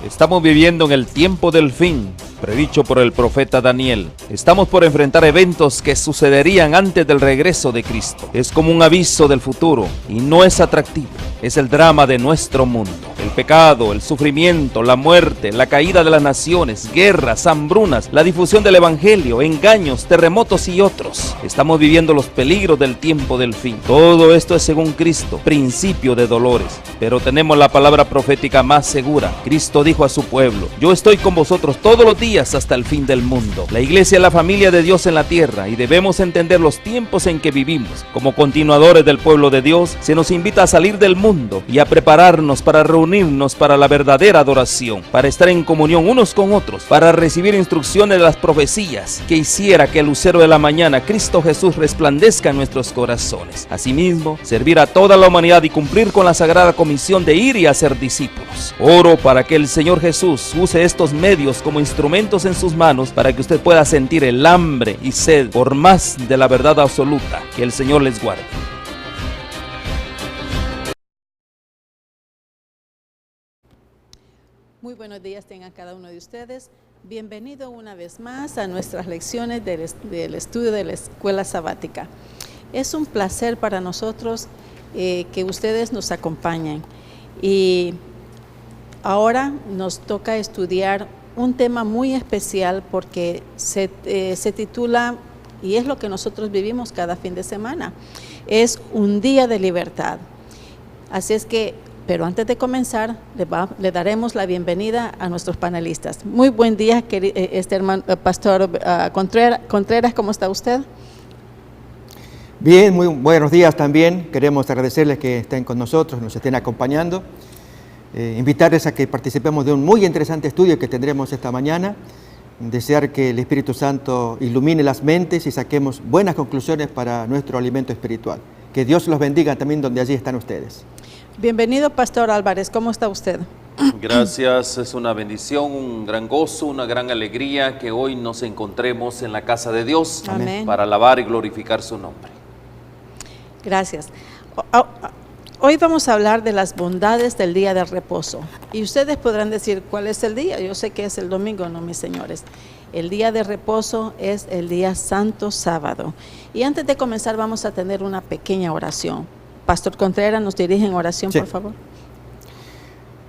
Estamos viviendo en el tiempo del fin, predicho por el profeta Daniel. Estamos por enfrentar eventos que sucederían antes del regreso de Cristo. Es como un aviso del futuro y no es atractivo. Es el drama de nuestro mundo. El pecado, el sufrimiento, la muerte, la caída de las naciones, guerras, hambrunas, la difusión del evangelio, engaños, terremotos y otros. Estamos viviendo los peligros del tiempo del fin. Todo esto es según Cristo, principio de dolores. Pero tenemos la palabra profética más segura. Cristo dijo a su pueblo: yo estoy con vosotros todos los días hasta el fin del mundo. La iglesia es la familia de Dios en la tierra y debemos entender los tiempos en que vivimos. Como continuadores del pueblo de Dios, se nos invita a salir del mundo y a prepararnos para reunirnos para la verdadera adoración, para estar en comunión unos con otros, para recibir instrucciones de las profecías que hiciera que el lucero de la mañana, Cristo Jesús, resplandezca en nuestros corazones. Asimismo, servir a toda la humanidad y cumplir con la sagrada comisión de ir y hacer discípulos. Oro para que el Señor Jesús use estos medios como instrumentos en sus manos para que usted pueda sentir el hambre y sed por más de la verdad absoluta. Que el Señor les guarde. Muy buenos días tengan cada uno de ustedes. Bienvenido una vez más a nuestras lecciones del estudio de la escuela sabática. Es un placer para nosotros que ustedes nos acompañen. Y ahora nos toca estudiar un tema muy especial porque se titula, y es lo que nosotros vivimos cada fin de semana, es un día de libertad. Así es que, pero antes de comenzar, le daremos la bienvenida a nuestros panelistas. Muy buen día, Pastor Contreras, ¿cómo está usted? Bien, muy buenos días también. Queremos agradecerles que estén con nosotros, nos estén acompañando. Invitarles a que participemos de un muy interesante estudio que tendremos esta mañana. Desear que el Espíritu Santo ilumine las mentes y saquemos buenas conclusiones para nuestro alimento espiritual. Que Dios los bendiga también donde allí están ustedes. Bienvenido, Pastor Álvarez, ¿cómo está usted? Gracias, es una bendición, un gran gozo, una gran alegría que hoy nos encontremos en la casa de Dios. Amén. Para alabar y glorificar su nombre. Gracias. Hoy vamos a hablar de las bondades del día de reposo. Y ustedes podrán decir, ¿cuál es el día? Yo sé que es el domingo, no, mis señores. El día de reposo es el día santo sábado. Y antes de comenzar vamos a tener una pequeña oración. Pastor Contreras, ¿nos dirige en oración, sí, por favor?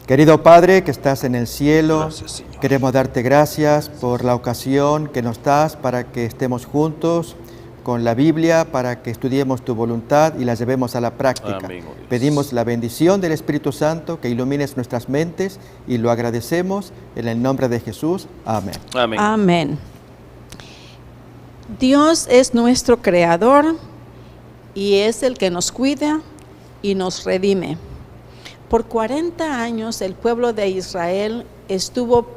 Querido Padre que estás en el cielo, Gracias, queremos darte gracias por la ocasión que nos das para que estemos juntos con la Biblia, para que estudiemos tu voluntad y la llevemos a la práctica. Amén, oh Dios. Pedimos la bendición del Espíritu Santo, que ilumines nuestras mentes y lo agradecemos en el nombre de Jesús. Amén. Amén. Amén. Dios es nuestro creador y es el que nos cuida y nos redime. Por 40 años el pueblo de Israel estuvo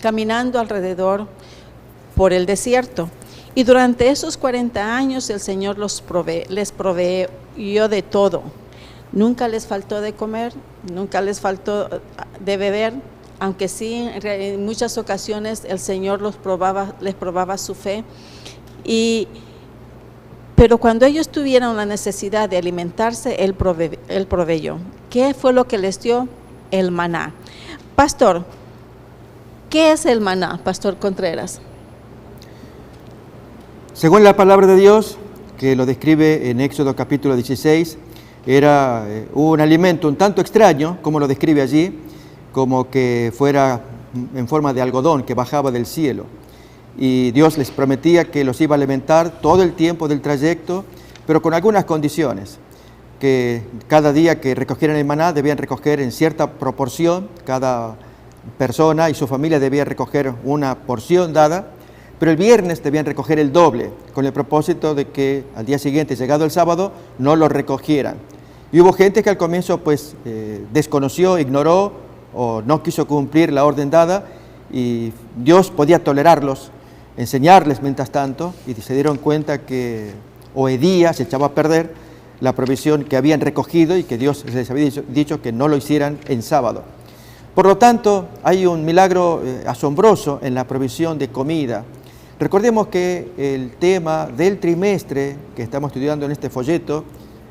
caminando alrededor por el desierto. Y durante esos 40 años el Señor les proveyó de todo. Nunca les faltó de comer, nunca les faltó de beber, aunque sí en muchas ocasiones el Señor les probaba su fe. Pero cuando ellos tuvieron la necesidad de alimentarse, Él proveyó. ¿Qué fue lo que les dio? El maná. Pastor, ¿qué es el maná, Pastor Contreras? Según la palabra de Dios, que lo describe en Éxodo capítulo 16, era un alimento un tanto extraño, como lo describe allí, como que fuera en forma de algodón que bajaba del cielo. Y Dios les prometía que los iba a alimentar todo el tiempo del trayecto, pero con algunas condiciones, que cada día que recogieran el maná debían recoger en cierta proporción, cada persona y su familia debía recoger una porción dada, pero el viernes debían recoger el doble, con el propósito de que al día siguiente, llegado el sábado, no lo recogieran. Y hubo gente que al comienzo desconoció, ignoró o no quiso cumplir la orden dada, y Dios podía tolerarlos, enseñarles mientras tanto, y se dieron cuenta que hoy día se echaba a perder la provisión que habían recogido y que Dios les había dicho que no lo hicieran en sábado. Por lo tanto, hay un milagro asombroso en la provisión de comida. Recordemos que el tema del trimestre que estamos estudiando en este folleto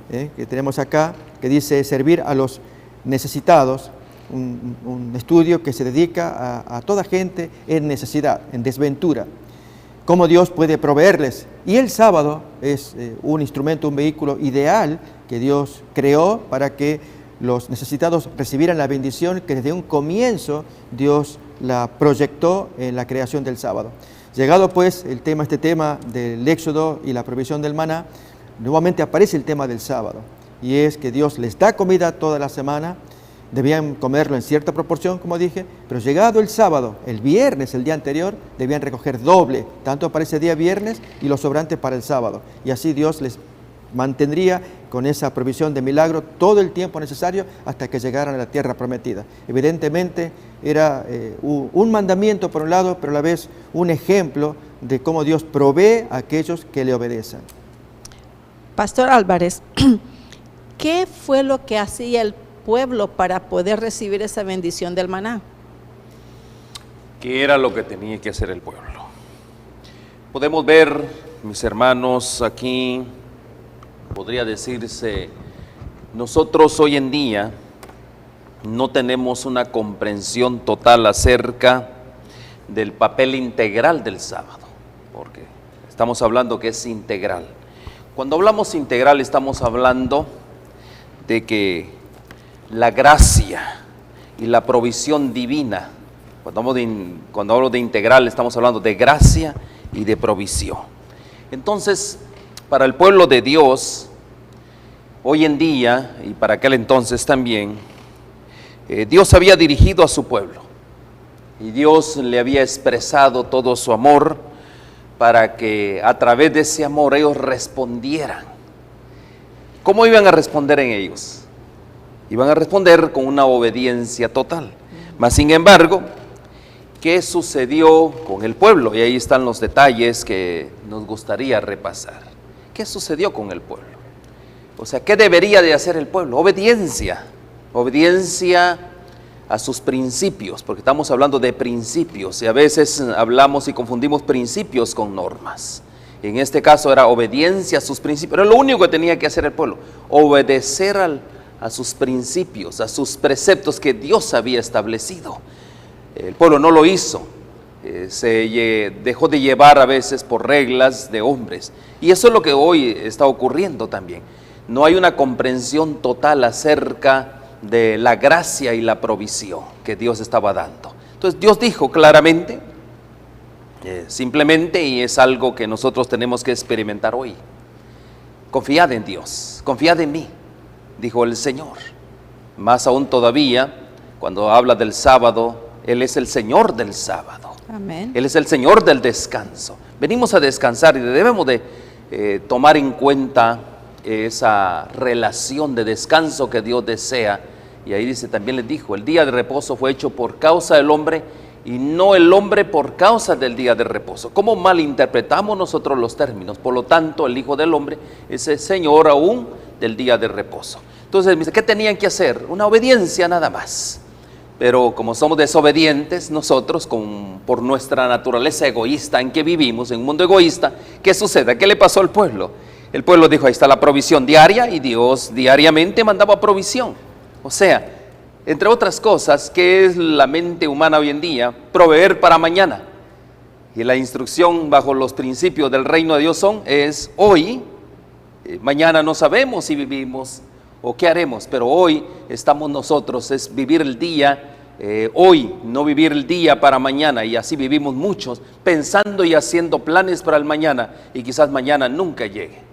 que tenemos acá, que dice servir a los necesitados, un estudio que se dedica a toda gente en necesidad, en desventura, cómo Dios puede proveerles. Y el sábado es un instrumento, un vehículo ideal que Dios creó para que los necesitados recibieran la bendición que desde un comienzo Dios la proyectó en la creación del sábado. Llegado pues este tema del Éxodo y la provisión del maná, nuevamente aparece el tema del sábado, y es que Dios les da comida toda la semana. Debían comerlo en cierta proporción, como dije, pero llegado el sábado, el viernes, el día anterior, debían recoger doble, tanto para ese día viernes y lo sobrante para el sábado. Y así Dios les mantendría con esa provisión de milagro todo el tiempo necesario hasta que llegaran a la tierra prometida. Evidentemente era un mandamiento por un lado, pero a la vez un ejemplo de cómo Dios provee a aquellos que le obedecen. Pastor Álvarez, ¿qué fue lo que hacía el pueblo para poder recibir esa bendición del maná? ¿Qué era lo que tenía que hacer el pueblo? Podemos ver, mis hermanos, aquí podría decirse, nosotros hoy en día no tenemos una comprensión total acerca del papel integral del sábado, porque estamos hablando que es integral. Cuando hablamos integral estamos hablando de que la gracia y la provisión divina, cuando hablo de integral estamos hablando de gracia y de provisión. Entonces, para el pueblo de Dios, hoy en día y para aquel entonces también, Dios había dirigido a su pueblo y Dios le había expresado todo su amor para que a través de ese amor ellos respondieran. ¿Cómo iban a responder en ellos? Iban a responder con una obediencia total. Mas sin embargo, ¿qué sucedió con el pueblo? Y ahí están los detalles que nos gustaría repasar. ¿Qué sucedió con el pueblo? O sea, ¿qué debería de hacer el pueblo? Obediencia. Obediencia a sus principios, porque estamos hablando de principios y a veces hablamos y confundimos principios con normas. En este caso era obediencia a sus principios. Era lo único que tenía que hacer el pueblo, obedecer a sus principios, a sus preceptos que Dios había establecido. El pueblo no lo hizo, se dejó de llevar a veces por reglas de hombres, y eso es lo que hoy está ocurriendo también. No hay una comprensión total acerca de la gracia y la provisión que Dios estaba dando. Entonces Dios dijo claramente, simplemente, y es algo que nosotros tenemos que experimentar hoy: confiad en Dios, confiad en mí, dijo el Señor. Más aún todavía, cuando habla del sábado, Él es el Señor del sábado. Amén. Él es el Señor del descanso. Venimos a descansar y debemos de tomar en cuenta esa relación de descanso que Dios desea. Y ahí dice, también les dijo, el día de reposo fue hecho por causa del hombre y no el hombre por causa del día de reposo. ¿Cómo malinterpretamos nosotros los términos? Por lo tanto, el Hijo del Hombre es el Señor aún del día de reposo. Entonces, ¿qué tenían que hacer? Una obediencia nada más. Pero como somos desobedientes nosotros, por nuestra naturaleza egoísta en que vivimos, en un mundo egoísta, ¿qué sucede? ¿Qué le pasó al pueblo? El pueblo dijo, ahí está la provisión diaria, y Dios diariamente mandaba provisión. O sea, entre otras cosas, ¿qué es la mente humana hoy en día? Proveer para mañana. Y la instrucción bajo los principios del reino de Dios es hoy, mañana no sabemos si vivimos o qué haremos, pero hoy estamos nosotros, es vivir el día hoy, no vivir el día para mañana. Y así vivimos muchos, pensando y haciendo planes para el mañana, y quizás mañana nunca llegue.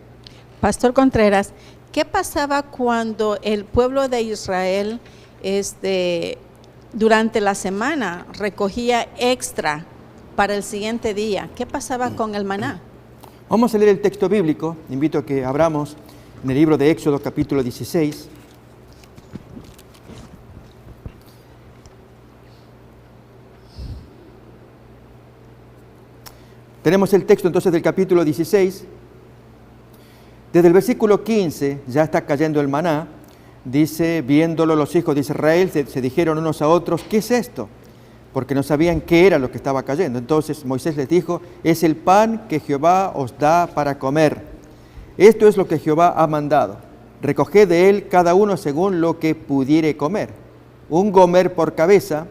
Pastor Contreras, ¿qué pasaba cuando el pueblo de Israel durante la semana recogía extra para el siguiente día? ¿Qué pasaba con el maná? Vamos a leer el texto bíblico. Invito a que abramos en el libro de Éxodo capítulo 16. Tenemos el texto entonces del capítulo 16. Desde el versículo 15 ya está cayendo el maná. Dice, viéndolo los hijos de Israel, se dijeron unos a otros, ¿qué es esto? Porque no sabían qué era lo que estaba cayendo. Entonces Moisés les dijo, es el pan que Jehová os da para comer. Esto es lo que Jehová ha mandado. Recoged de él cada uno según lo que pudiere comer. un gomer por cabeza,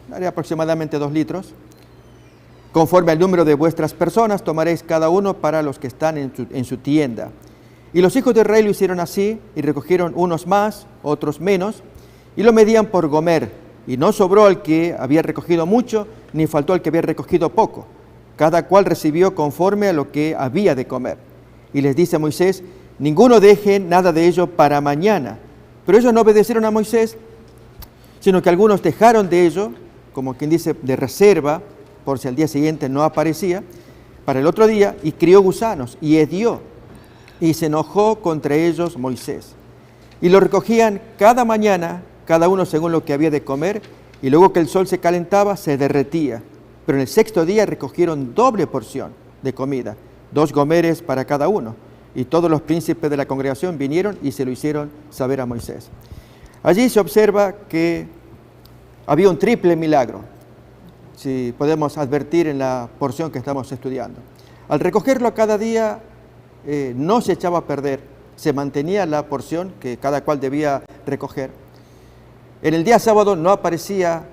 daría aproximadamente 2 litros. Conforme al número de vuestras personas, tomaréis cada uno para los que están en su tienda. Y los hijos de Israel lo hicieron así, y recogieron unos más, otros menos, y lo medían por gomer. Y no sobró al que había recogido mucho, ni faltó al que había recogido poco. Cada cual recibió conforme a lo que había de comer. Y les dice a Moisés: ninguno deje nada de ello para mañana. Pero ellos no obedecieron a Moisés, sino que algunos dejaron de ello, como quien dice, de reserva, por si al día siguiente no aparecía, para el otro día, y crió gusanos, y hedió, y se enojó contra ellos Moisés. Y lo recogían cada mañana, cada uno según lo que había de comer, y luego que el sol se calentaba, se derretía. Pero en el 6º día recogieron doble porción de comida, 2 gomeres para cada uno. Y todos los príncipes de la congregación vinieron y se lo hicieron saber a Moisés. Allí se observa que había un triple milagro, si podemos advertir en la porción que estamos estudiando. Al recogerlo cada día, no se echaba a perder, se mantenía la porción que cada cual debía recoger. En el día sábado no aparecía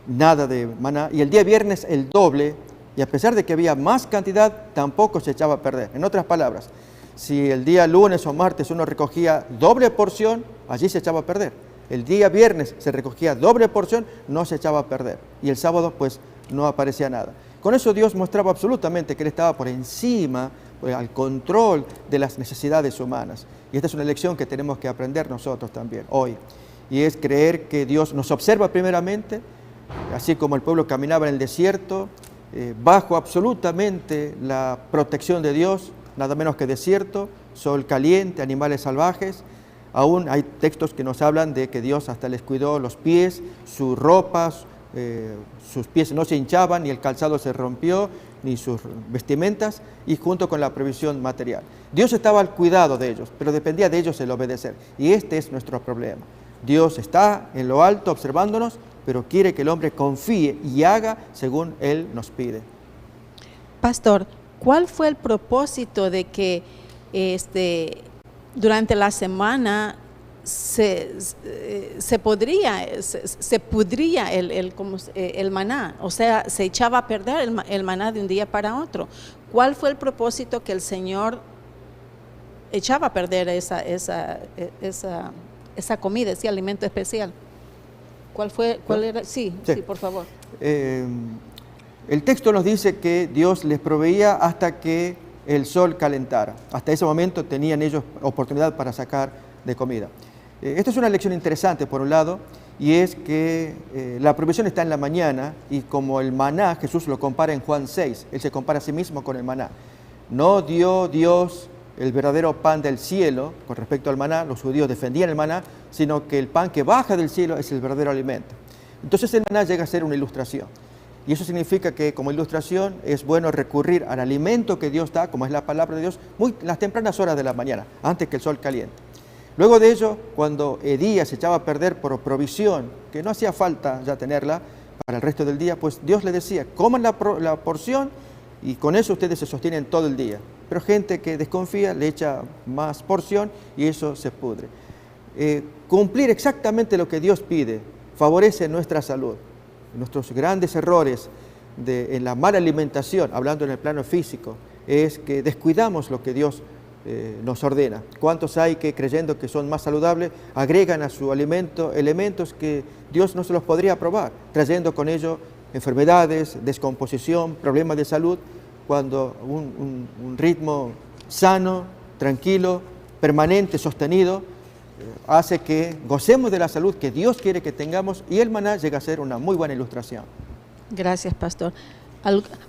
nada de maná, y el día viernes el doble, y a pesar de que había más cantidad, tampoco se echaba a perder. En otras palabras, si el día lunes o martes uno recogía doble porción, allí se echaba a perder. El día viernes se recogía doble porción, no se echaba a perder. Y el sábado pues no aparecía nada. Con eso Dios mostraba absolutamente que Él estaba por encima, al control de las necesidades humanas. Y esta es una lección que tenemos que aprender nosotros también hoy. Y es creer que Dios nos observa primeramente, así como el pueblo caminaba en el desierto, bajo absolutamente la protección de Dios, nada menos que desierto, sol caliente, animales salvajes. Aún hay textos que nos hablan de que Dios hasta les cuidó los pies, sus ropas, sus pies no se hinchaban, ni el calzado se rompió, ni sus vestimentas, y junto con la provisión material. Dios estaba al cuidado de ellos, pero dependía de ellos el obedecer. Y este es nuestro problema. Dios está en lo alto observándonos, pero quiere que el hombre confíe y haga según Él nos pide. Pastor, ¿cuál fue el propósito de que durante la semana se pudría el maná? O sea, se echaba a perder el maná de un día para otro. ¿Cuál fue el propósito que el Señor echaba a perder esa comida, ese alimento especial? ¿Cuál era? Sí, por favor. El texto nos dice que Dios les proveía hasta que el sol calentara. Hasta ese momento tenían ellos oportunidad para sacar de comida. Esto es una lección interesante por un lado, y es que la provisión está en la mañana, y como el maná, Jesús lo compara en Juan 6, Él se compara a sí mismo con el maná. No dio Dios el verdadero pan del cielo con respecto al maná, los judíos defendían el maná, sino que el pan que baja del cielo es el verdadero alimento. Entonces el maná llega a ser una ilustración. Y eso significa que como ilustración es bueno recurrir al alimento que Dios da, como es la palabra de Dios, en las tempranas horas de la mañana, antes que el sol caliente. Luego de ello, cuando Edías se echaba a perder por provisión, que no hacía falta ya tenerla para el resto del día, pues Dios le decía: coman la porción y con eso ustedes se sostienen todo el día. Pero gente que desconfía le echa más porción y eso se pudre. Cumplir exactamente lo que Dios pide favorece nuestra salud. Nuestros grandes errores en la mala alimentación, hablando en el plano físico, es que descuidamos lo que Dios nos ordena. ¿Cuántos hay que, creyendo que son más saludables, agregan a su alimento elementos que Dios no se los podría aprobar, trayendo con ello enfermedades, descomposición, problemas de salud, cuando un ritmo sano, tranquilo, permanente, sostenido, hace que gocemos de la salud que Dios quiere que tengamos, y el maná llega a ser una muy buena ilustración. Gracias, pastor.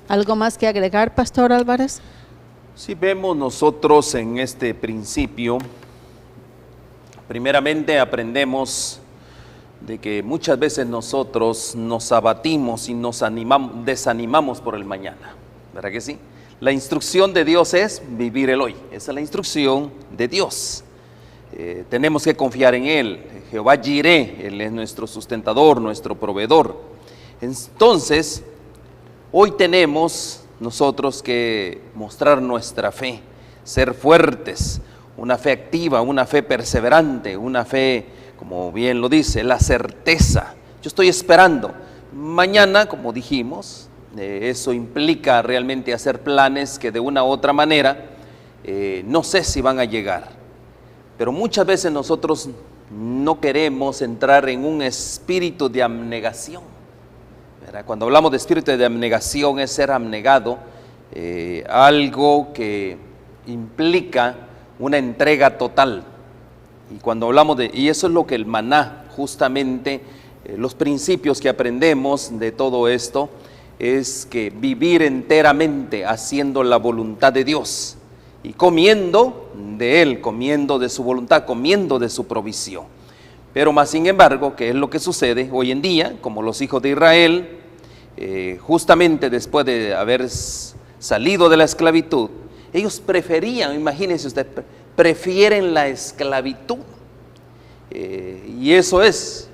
¿Algo más que agregar, pastor Álvarez? Si vemos nosotros en este principio, primeramente aprendemos de que muchas veces nosotros nos abatimos y nos desanimamos por el mañana, ¿verdad que sí? La instrucción de Dios es vivir el hoy, esa es la instrucción de Dios. Tenemos que confiar en Él. Jehová Jireh, Él es nuestro sustentador, nuestro proveedor. Entonces, hoy tenemos nosotros que mostrar nuestra fe, ser fuertes, una fe activa, una fe perseverante, una fe como bien lo dice, la certeza. Yo estoy esperando. Mañana, como dijimos, eso implica realmente hacer planes que de una u otra manera no sé si van a llegar. Pero muchas veces nosotros no queremos entrar en un espíritu de abnegación. ¿Verdad? Cuando hablamos de espíritu de abnegación es ser abnegado, algo que implica una entrega total. Y cuando hablamos y eso es lo que el maná, justamente, los principios que aprendemos de todo esto, es que vivir enteramente haciendo la voluntad de Dios y comiendo de Él, comiendo de su voluntad, comiendo de su provisión. Pero más sin embargo, ¿qué es lo que sucede hoy en día? Como los hijos de Israel, justamente después de haber salido de la esclavitud, ellos preferían, imagínense usted, prefieren la esclavitud. Y eso es,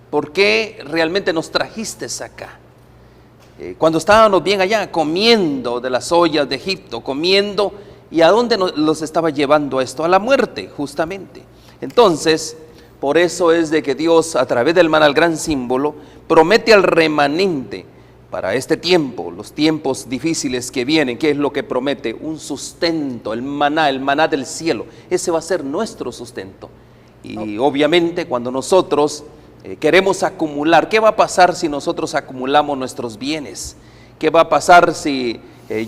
¿por qué realmente nos trajiste acá? Cuando estábamos bien allá, comiendo de las ollas de Egipto, comiendo, ¿y a dónde los estaba llevando esto? A la muerte, justamente. Entonces, por eso es de que Dios, a través del maná, el gran símbolo, promete al remanente para este tiempo, los tiempos difíciles que vienen. ¿Qué es lo que promete? Un sustento, el maná del cielo. Ese va a ser nuestro sustento. Y obviamente cuando nosotros queremos acumular, ¿qué va a pasar si nosotros acumulamos nuestros bienes? ¿Qué va a pasar si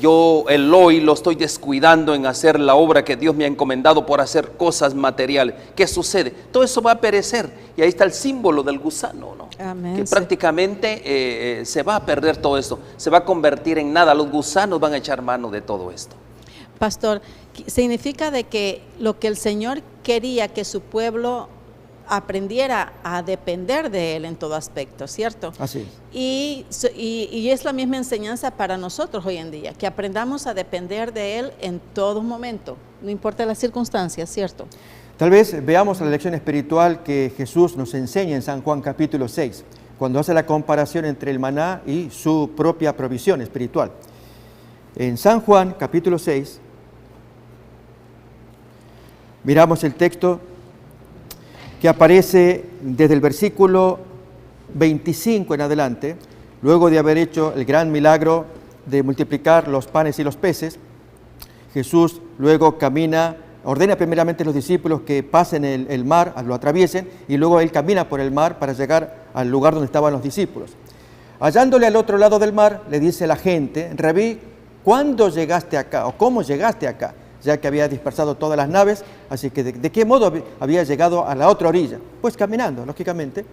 yo el hoy lo estoy descuidando en hacer la obra que Dios me ha encomendado por hacer cosas materiales? ¿Qué sucede? Todo eso va a perecer. Y ahí está el símbolo del gusano, ¿no? Amén, que sí. prácticamente se va a perder todo esto, se va a convertir en nada. Los gusanos van a echar mano de todo esto. Pastor, significa de que lo que el Señor quería que su pueblo aprendiera a depender de Él en todo aspecto, ¿cierto? Así es. Y es la misma enseñanza para nosotros hoy en día, que aprendamos a depender de Él en todo momento, no importa las circunstancias, ¿cierto? Tal vez veamos la lección espiritual que Jesús nos enseña en San Juan capítulo 6, cuando hace la comparación entre el maná y su propia provisión espiritual. En San Juan capítulo 6, miramos el texto que aparece desde el versículo 25 en adelante, luego de haber hecho el gran milagro de multiplicar los panes y los peces. Jesús luego camina, ordena primeramente a los discípulos que pasen el mar, lo atraviesen, y luego Él camina por el mar para llegar al lugar donde estaban los discípulos. Hallándole al otro lado del mar, le dice la gente: Rabí, ¿cuándo llegaste acá? ¿O cómo llegaste acá? Ya que había dispersado todas las naves, así que ¿de qué modo había llegado a la otra orilla? Pues caminando, lógicamente.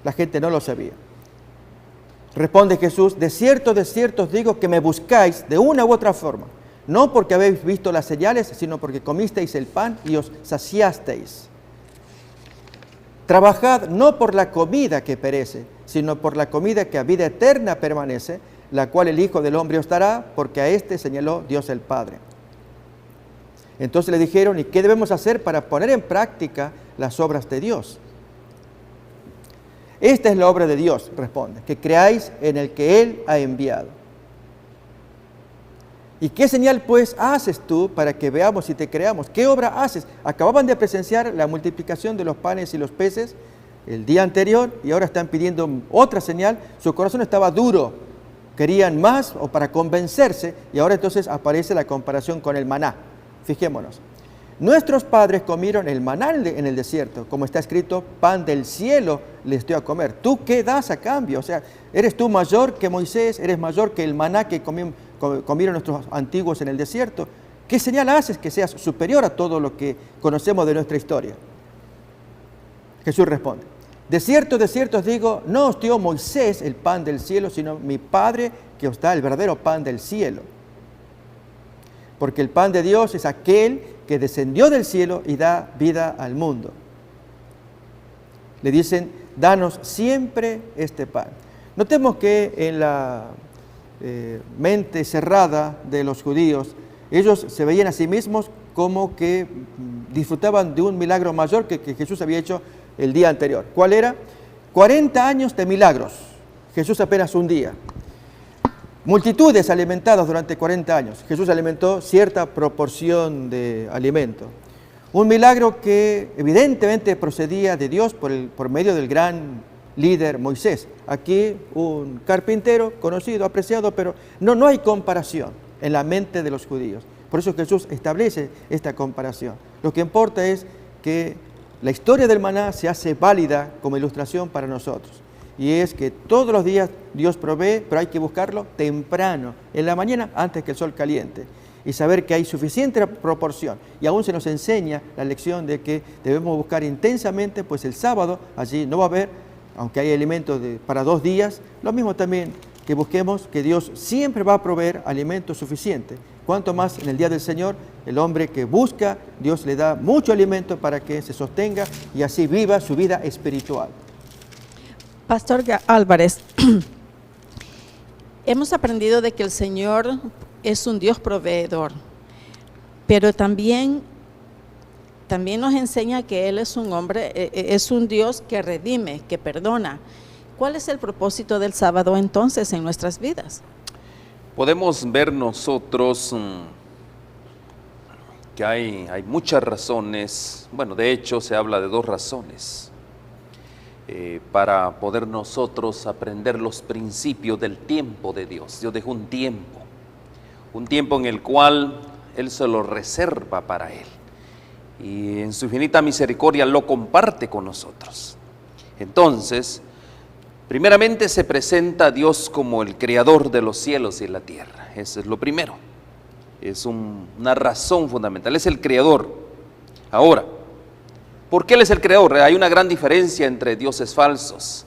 La gente no lo sabía. Responde Jesús: de cierto os digo que me buscáis de una u otra forma, no porque habéis visto las señales, sino porque comisteis el pan y os saciasteis. Trabajad no por la comida que perece, sino por la comida que a vida eterna permanece, la cual el Hijo del Hombre os dará, porque a éste señaló Dios el Padre. Entonces le dijeron: ¿y qué debemos hacer para poner en práctica las obras de Dios? Esta es la obra de Dios, responde, que creáis en el que Él ha enviado. ¿Y qué señal pues haces tú para que veamos y te creamos? ¿Qué obra haces? Acababan de presenciar la multiplicación de los panes y los peces el día anterior y ahora están pidiendo otra señal. Su corazón estaba duro, querían más o para convencerse, y ahora entonces aparece la comparación con el maná. Fijémonos. Nuestros padres comieron el maná en el desierto, como está escrito: pan del cielo les dio a comer. ¿Tú qué das a cambio? O sea, ¿eres tú mayor que Moisés? ¿Eres mayor que el maná que comieron nuestros antiguos en el desierto? ¿Qué señal haces que seas superior a todo lo que conocemos de nuestra historia? Jesús responde: de cierto os digo, no os dio Moisés el pan del cielo, sino mi Padre que os da el verdadero pan del cielo. Porque el pan de Dios es aquel que descendió del cielo y da vida al mundo. Le dicen: danos siempre este pan. Notemos que en la mente cerrada de los judíos, ellos se veían a sí mismos como que disfrutaban de un milagro mayor que Jesús había hecho el día anterior. ¿Cuál era? 40 años de milagros. Jesús apenas un día. Multitudes alimentadas durante 40 años. Jesús alimentó cierta proporción de alimento. Un milagro que evidentemente procedía de Dios por medio del gran líder Moisés. Aquí un carpintero conocido, apreciado, pero no hay comparación en la mente de los judíos. Por eso Jesús establece esta comparación. Lo que importa es que la historia del maná se hace válida como ilustración para nosotros. Y es que todos los días Dios provee, pero hay que buscarlo temprano, en la mañana, antes que el sol caliente. Y saber que hay suficiente proporción. Y aún se nos enseña la lección de que debemos buscar intensamente, pues el sábado allí no va a haber, aunque hay alimentos para 2 días, lo mismo también que busquemos que Dios siempre va a proveer alimento suficiente. Cuanto más en el día del Señor, el hombre que busca, Dios le da mucho alimento para que se sostenga y así viva su vida espiritual. Pastor Álvarez, hemos aprendido de que el Señor es un Dios proveedor, pero también nos enseña que Él es un hombre, es un Dios que redime, que perdona. ¿Cuál es el propósito del sábado entonces en nuestras vidas? Podemos ver nosotros que hay muchas razones, bueno, de hecho se habla de 2 razones, para poder nosotros aprender los principios del tiempo de Dios. Dios dejó un tiempo en el cual Él se lo reserva para Él. Y en su infinita misericordia lo comparte con nosotros. Entonces, primeramente se presenta a Dios como el creador de los cielos y la tierra. Eso es lo primero. Es una razón fundamental. Es el creador. Ahora, ¿por qué Él es el creador? Hay una gran diferencia entre dioses falsos.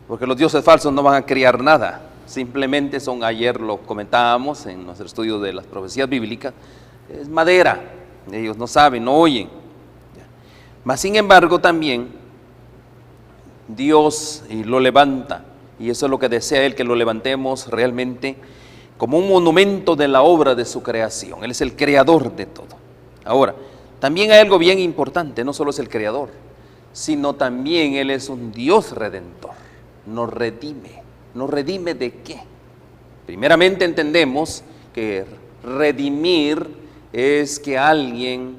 Porque los dioses falsos no van a crear nada. Simplemente son, ayer lo comentábamos en nuestro estudio de las profecías bíblicas, es madera, ellos no saben, no oyen. Mas sin embargo también Dios lo levanta, y eso es lo que desea Él, que lo levantemos realmente como un monumento de la obra de su creación. Él es el creador de todo. Ahora, también hay algo bien importante, no solo es el creador, sino también Él es un Dios redentor, nos redime. ¿Nos redime de qué? Primeramente entendemos que redimir es que alguien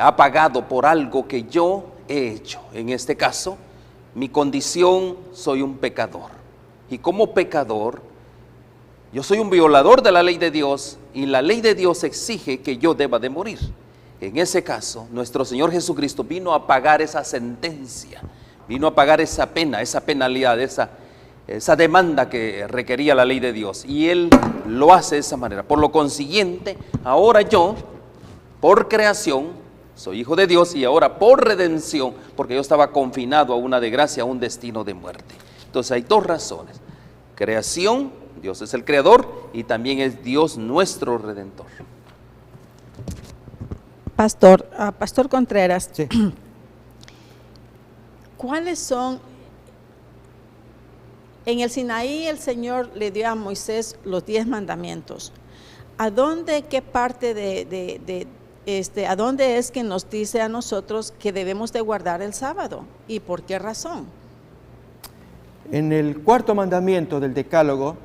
ha pagado por algo que yo he hecho. En este caso, mi condición, soy un pecador. Y como pecador, yo soy un violador de la ley de Dios y la ley de Dios exige que yo deba de morir. En ese caso, nuestro Señor Jesucristo vino a pagar esa sentencia, vino a pagar esa pena, esa penalidad, esa demanda que requería la ley de Dios, y Él lo hace de esa manera. Por lo consiguiente, ahora yo, por creación, soy hijo de Dios, y ahora por redención, porque yo estaba confinado a una desgracia, a un destino de muerte. Entonces hay 2 razones: creación, Dios es el creador, y también es Dios nuestro redentor. Pastor Contreras, Sí. ¿cuáles son? En el Sinaí el Señor le dio a Moisés los 10 mandamientos. ¿A dónde, qué parte a dónde es que nos dice a nosotros que debemos de guardar el sábado? ¿Y por qué razón? En el 4.º mandamiento del Decálogo,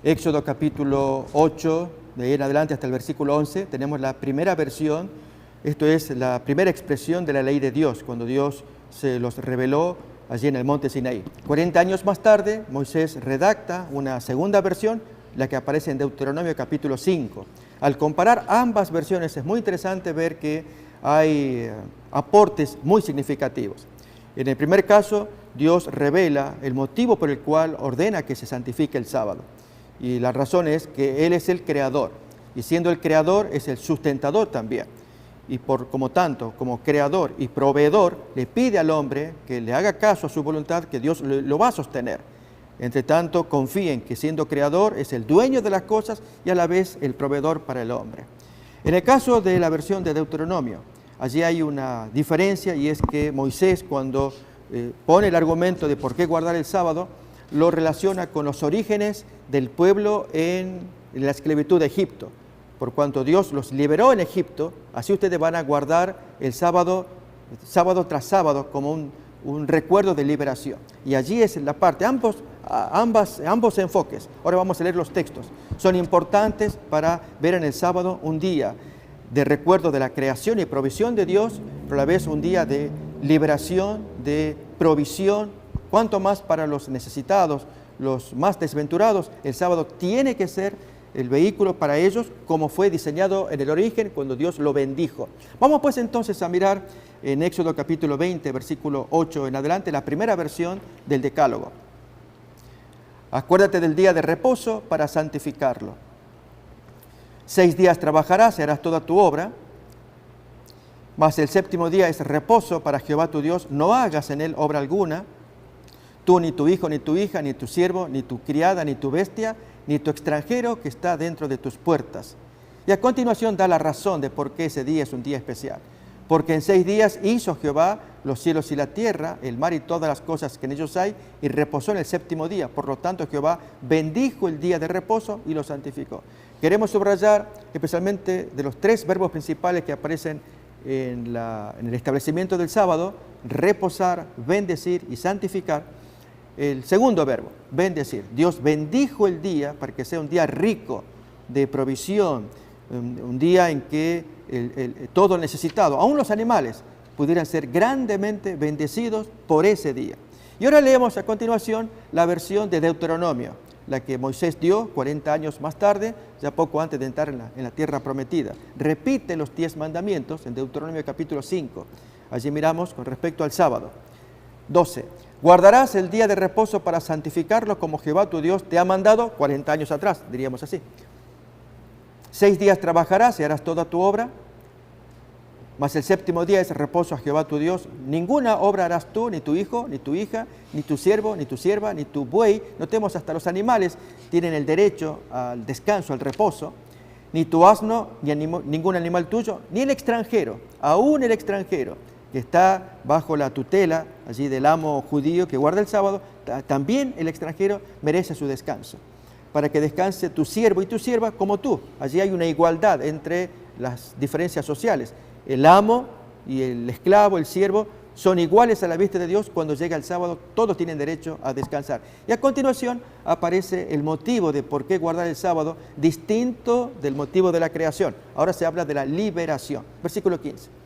Éxodo capítulo 8, de ahí en adelante hasta el versículo 11, tenemos la primera versión, esto es la primera expresión de la ley de Dios, cuando Dios se los reveló allí en el monte Sinaí. 40 años más tarde, Moisés redacta una segunda versión, la que aparece en Deuteronomio capítulo 5. Al comparar ambas versiones es muy interesante ver que hay aportes muy significativos. En el primer caso, Dios revela el motivo por el cual ordena que se santifique el sábado. Y la razón es que Él es el creador, y siendo el creador es el sustentador también. Y como tanto, como creador y proveedor, le pide al hombre que le haga caso a su voluntad, que Dios lo va a sostener. Entre tanto, confíen que siendo creador es el dueño de las cosas y a la vez el proveedor para el hombre. En el caso de la versión de Deuteronomio, allí hay una diferencia, y es que Moisés, cuando pone el argumento de por qué guardar el sábado, lo relaciona con los orígenes del pueblo en la esclavitud de Egipto. Por cuanto Dios los liberó en Egipto, así ustedes van a guardar el sábado tras sábado como un recuerdo de liberación. Y allí es la parte, ambos enfoques. Ahora vamos a leer los textos. Son importantes para ver en el sábado un día de recuerdo de la creación y provisión de Dios, pero a la vez un día de liberación, de provisión, cuanto más para los necesitados, los más desventurados. El sábado tiene que ser el vehículo para ellos, como fue diseñado en el origen cuando Dios lo bendijo. Vamos pues entonces a mirar en Éxodo capítulo 20, versículo 8 en adelante, la primera versión del Decálogo. Acuérdate del día de reposo para santificarlo. 6 días trabajarás y harás toda tu obra, mas el séptimo día es reposo para Jehová tu Dios. No hagas en él obra alguna, tú, ni tu hijo, ni tu hija, ni tu siervo, ni tu criada, ni tu bestia, ni tu extranjero que está dentro de tus puertas. Y a continuación da la razón de por qué ese día es un día especial. Porque en 6 días hizo Jehová los cielos y la tierra, el mar y todas las cosas que en ellos hay, y reposó en el séptimo día. Por lo tanto, Jehová bendijo el día de reposo y lo santificó. Queremos subrayar especialmente de los 3 verbos principales que aparecen en el establecimiento del sábado: reposar, bendecir y santificar. El segundo verbo, bendecir. Dios bendijo el día para que sea un día rico de provisión, un día en que todo necesitado, aún los animales, pudieran ser grandemente bendecidos por ese día. Y ahora leemos a continuación la versión de Deuteronomio, la que Moisés dio 40 años más tarde, ya poco antes de entrar en la tierra prometida. Repite los 10 mandamientos en Deuteronomio capítulo 5. Allí miramos con respecto al sábado. 12. Guardarás el día de reposo para santificarlo como Jehová tu Dios te ha mandado 40 años atrás, diríamos así. 6 días trabajarás y harás toda tu obra, mas el séptimo día es reposo a Jehová tu Dios. Ninguna obra harás tú, ni tu hijo, ni tu hija, ni tu siervo, ni tu sierva, ni tu buey. Notemos, hasta los animales tienen el derecho al descanso, al reposo. Ni tu asno, ni ningún animal tuyo, ni el extranjero, aún el extranjero que está bajo la tutela allí del amo judío que guarda el sábado, también el extranjero merece su descanso, para que descanse tu siervo y tu sierva como tú. Allí hay una igualdad entre las diferencias sociales. El amo y el esclavo, el siervo, son iguales a la vista de Dios. Cuando llega el sábado, todos tienen derecho a descansar. Y a continuación aparece el motivo de por qué guardar el sábado, distinto del motivo de la creación. Ahora se habla de la liberación. Versículo 15.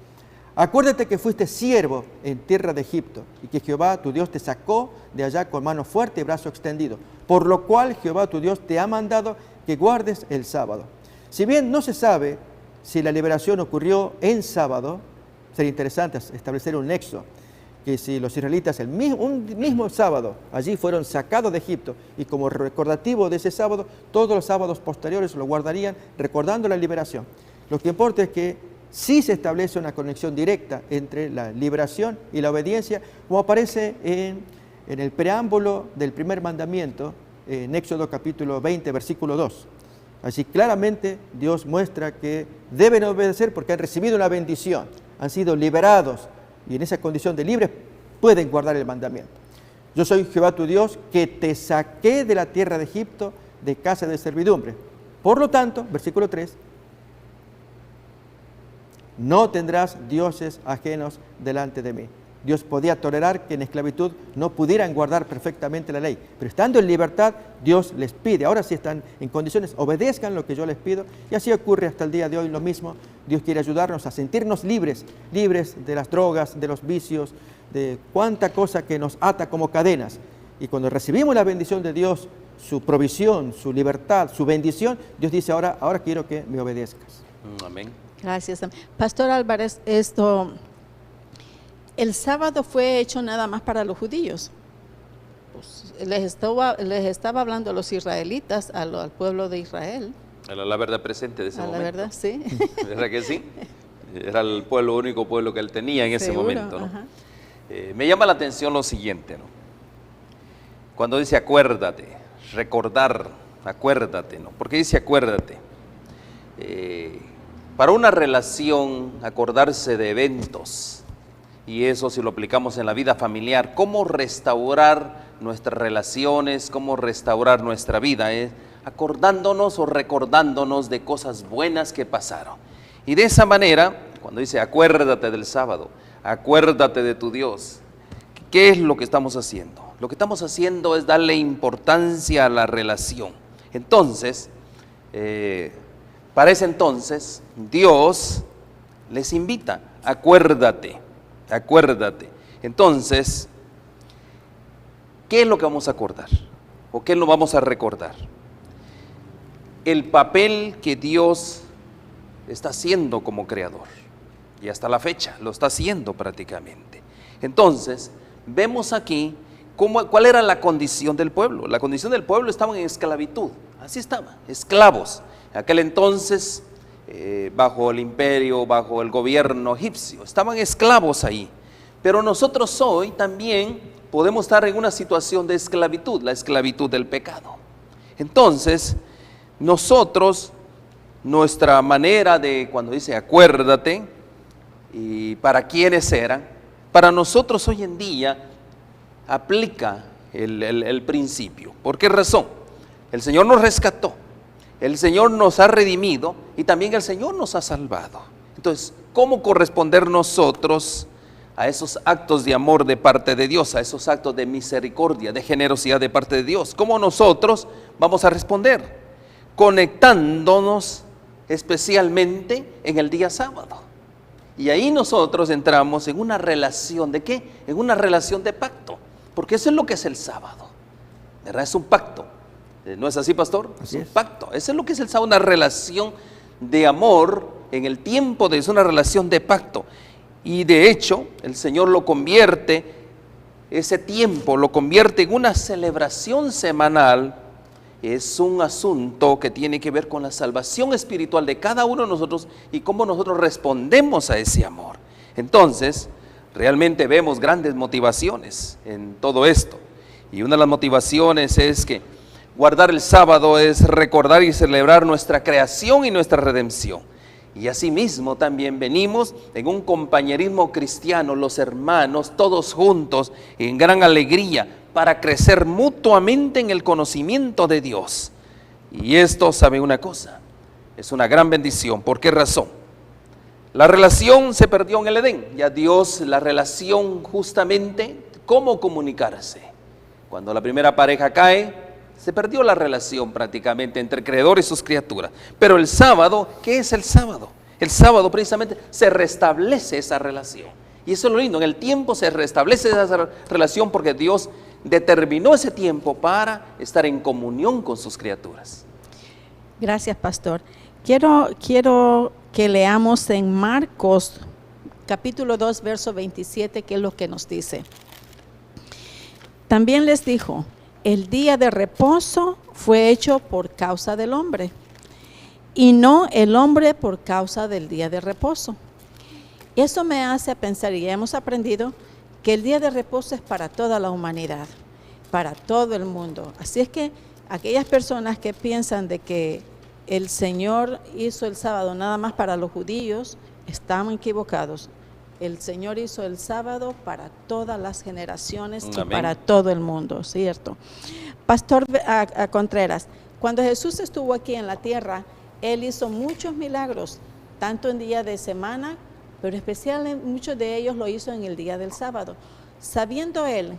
Acuérdate que fuiste siervo en tierra de Egipto y que Jehová tu Dios te sacó de allá con mano fuerte y brazo extendido, por lo cual Jehová tu Dios te ha mandado que guardes el sábado. Si bien no se sabe si la liberación ocurrió en sábado, sería interesante establecer un nexo, que si los israelitas un mismo sábado allí fueron sacados de Egipto y como recordativo de ese sábado, todos los sábados posteriores lo guardarían recordando la liberación. Lo que importa es que sí se establece una conexión directa entre la liberación y la obediencia, como aparece en el preámbulo del primer mandamiento, en Éxodo capítulo 20, versículo 2. Así claramente Dios muestra que deben obedecer porque han recibido una bendición, han sido liberados y en esa condición de libres pueden guardar el mandamiento. Yo soy Jehová tu Dios que te saqué de la tierra de Egipto, de casa de servidumbre. Por lo tanto, versículo 3, no tendrás dioses ajenos delante de mí. Dios podía tolerar que en esclavitud no pudieran guardar perfectamente la ley, pero estando en libertad, Dios les pide, ahora sí están en condiciones, obedezcan lo que yo les pido, y así ocurre hasta el día de hoy lo mismo. Dios quiere ayudarnos a sentirnos libres de las drogas, de los vicios, de cuánta cosa que nos ata como cadenas, y cuando recibimos la bendición de Dios, su provisión, su libertad, su bendición, Dios dice ahora quiero que me obedezcas. Amén. Gracias. Pastor Álvarez, el sábado fue hecho nada más para los judíos. Pues, les estaba hablando a los israelitas, al pueblo de Israel. A la verdad presente de ese momento. A la verdad, sí. ¿Verdad que sí? Era el único pueblo que él tenía en ese momento, ¿no? Me llama la atención lo siguiente, ¿no? Cuando dice acuérdate, recordar, acuérdate, ¿no? ¿Por qué dice acuérdate? Para una relación, acordarse de eventos, y eso si lo aplicamos en la vida familiar, cómo restaurar nuestras relaciones, cómo restaurar nuestra vida, acordándonos o recordándonos de cosas buenas que pasaron. Y de esa manera, cuando dice acuérdate del sábado, acuérdate de tu Dios, ¿qué es lo que estamos haciendo? Lo que estamos haciendo es darle importancia a la relación. Entonces, Para ese entonces, Dios les invita, acuérdate, acuérdate. Entonces, ¿qué es lo que vamos a acordar? ¿O qué lo vamos a recordar? El papel que Dios está haciendo como creador. Y hasta la fecha lo está haciendo prácticamente. Entonces, vemos aquí cuál era la condición del pueblo. La condición del pueblo estaba en esclavitud. Así estaba, esclavos. En aquel entonces, bajo el imperio, bajo el gobierno egipcio, estaban esclavos ahí. Pero nosotros hoy también podemos estar en una situación de esclavitud, la esclavitud del pecado. Entonces, nosotros, nuestra manera de, cuando dice acuérdate, y para quiénes eran, para nosotros hoy en día aplica el principio. ¿Por qué razón? El Señor nos rescató, el Señor nos ha redimido y también el Señor nos ha salvado. Entonces, ¿cómo corresponder nosotros a esos actos de amor de parte de Dios, a esos actos de misericordia, de generosidad de parte de Dios? ¿Cómo nosotros vamos a responder? Conectándonos especialmente en el día sábado. Y ahí nosotros entramos en una relación, ¿de qué? En una relación de pacto, porque eso es lo que es el sábado, ¿verdad? Es un pacto, ¿no es así, pastor? Así es un pacto, eso es lo que es el sábado, una relación de amor en el tiempo, es una relación de pacto. Y de hecho, el Señor lo convierte, ese tiempo lo convierte en una celebración semanal. Es un asunto que tiene que ver con la salvación espiritual de cada uno de nosotros y cómo nosotros respondemos a ese amor. Entonces, realmente vemos grandes motivaciones en todo esto. Y una de las motivaciones es que guardar el sábado es recordar y celebrar nuestra creación y nuestra redención. Y asimismo también venimos en un compañerismo cristiano, los hermanos, todos juntos, en gran alegría, para crecer mutuamente en el conocimiento de Dios. Y esto, ¿sabe una cosa? Es una gran bendición. ¿Por qué razón? La relación se perdió en el Edén. Ya Dios, la relación justamente, ¿cómo comunicarse? Cuando la primera pareja cae, se perdió la relación prácticamente entre el creador y sus criaturas. Pero el sábado, ¿qué es el sábado? El sábado precisamente se restablece esa relación. Y eso es lo lindo, en el tiempo se restablece esa relación porque Dios determinó ese tiempo para estar en comunión con sus criaturas. Gracias, pastor. Quiero que leamos en Marcos capítulo 2, verso 27, que es lo que nos dice. También les dijo: el día de reposo fue hecho por causa del hombre, y no el hombre por causa del día de reposo. Eso me hace pensar, y hemos aprendido, que el día de reposo es para toda la humanidad, para todo el mundo. Así es que aquellas personas que piensan de que el Señor hizo el sábado nada más para los judíos, están equivocados. El Señor hizo el sábado para todas las generaciones y para todo el mundo, ¿cierto? Pastor Contreras, cuando Jesús estuvo aquí en la tierra, Él hizo muchos milagros, tanto en día de semana, pero especialmente muchos de ellos lo hizo en el día del sábado. Sabiendo Él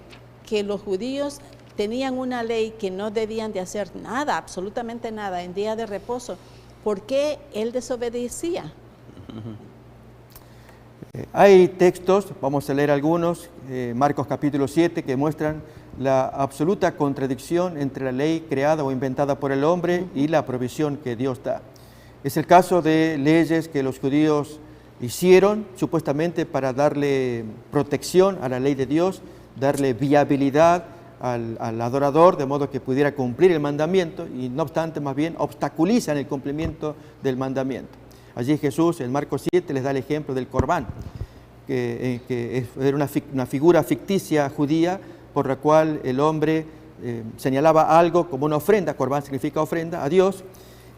que los judíos tenían una ley que no debían de hacer nada, absolutamente nada, en día de reposo, ¿por qué Él desobedecía? Hay textos, vamos a leer algunos, Marcos capítulo 7, que muestran la absoluta contradicción entre la ley creada o inventada por el hombre y la provisión que Dios da. Es el caso de leyes que los judíos hicieron supuestamente para darle protección a la ley de Dios, darle viabilidad al adorador, de modo que pudiera cumplir el mandamiento, y no obstante, más bien obstaculizan el cumplimiento del mandamiento. Allí Jesús, en Marcos 7, les da el ejemplo del corbán, que era una figura ficticia judía por la cual el hombre señalaba algo como una ofrenda. Corbán significa ofrenda a Dios,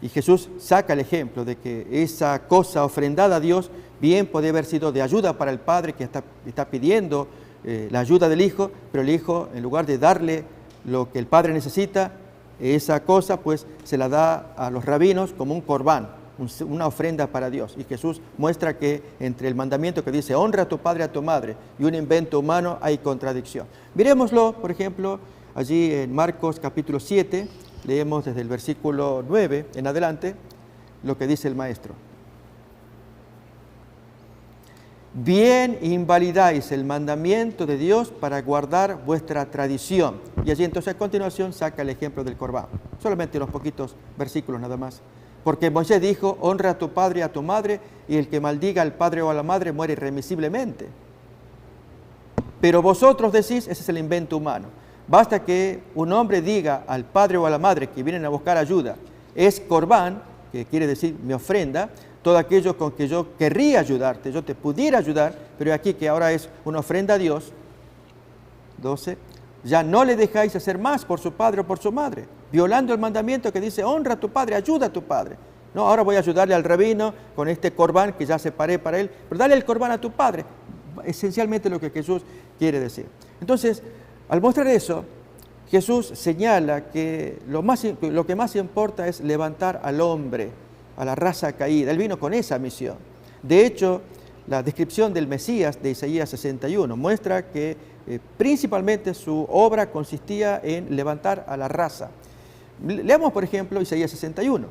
y Jesús saca el ejemplo de que esa cosa ofrendada a Dios bien podía haber sido de ayuda para el Padre que está pidiendo la ayuda del Hijo, pero el Hijo, en lugar de darle lo que el Padre necesita, esa cosa pues se la da a los rabinos como un corbán, una ofrenda para Dios. Y Jesús muestra que entre el mandamiento que dice honra a tu padre y a tu madre y un invento humano hay contradicción. Miremoslo, por ejemplo, allí en Marcos capítulo 7, leemos desde el versículo 9 en adelante. lo que dice el maestro. Bien invalidáis el mandamiento de Dios para guardar vuestra tradición. Y allí entonces a continuación saca el ejemplo del Corbán. Solamente unos poquitos versículos nada más. Porque Moisés dijo, honra a tu padre y a tu madre, y el que maldiga al padre o a la madre muere irremisiblemente. Pero vosotros decís, ese es el invento humano. Basta que un hombre diga al padre o a la madre que vienen a buscar ayuda, es Corbán, que quiere decir mi ofrenda, todo aquello con que yo querría ayudarte, yo te pudiera ayudar, pero aquí que ahora es una ofrenda a Dios. 12. Ya no le dejáis hacer más por su padre o por su madre, violando el mandamiento que dice, honra a tu padre, ayuda a tu padre. No, ahora voy a ayudarle al rabino con este Corbán que ya separé para él, pero dale el Corbán a tu padre. Esencialmente lo que Jesús quiere decir. Entonces, al mostrar eso, Jesús señala que lo que más importa es levantar al hombre, a la raza caída. Él vino con esa misión. De hecho, la descripción del Mesías de Isaías 61 muestra que principalmente su obra consistía en levantar a la raza. Leamos, por ejemplo, Isaías 61.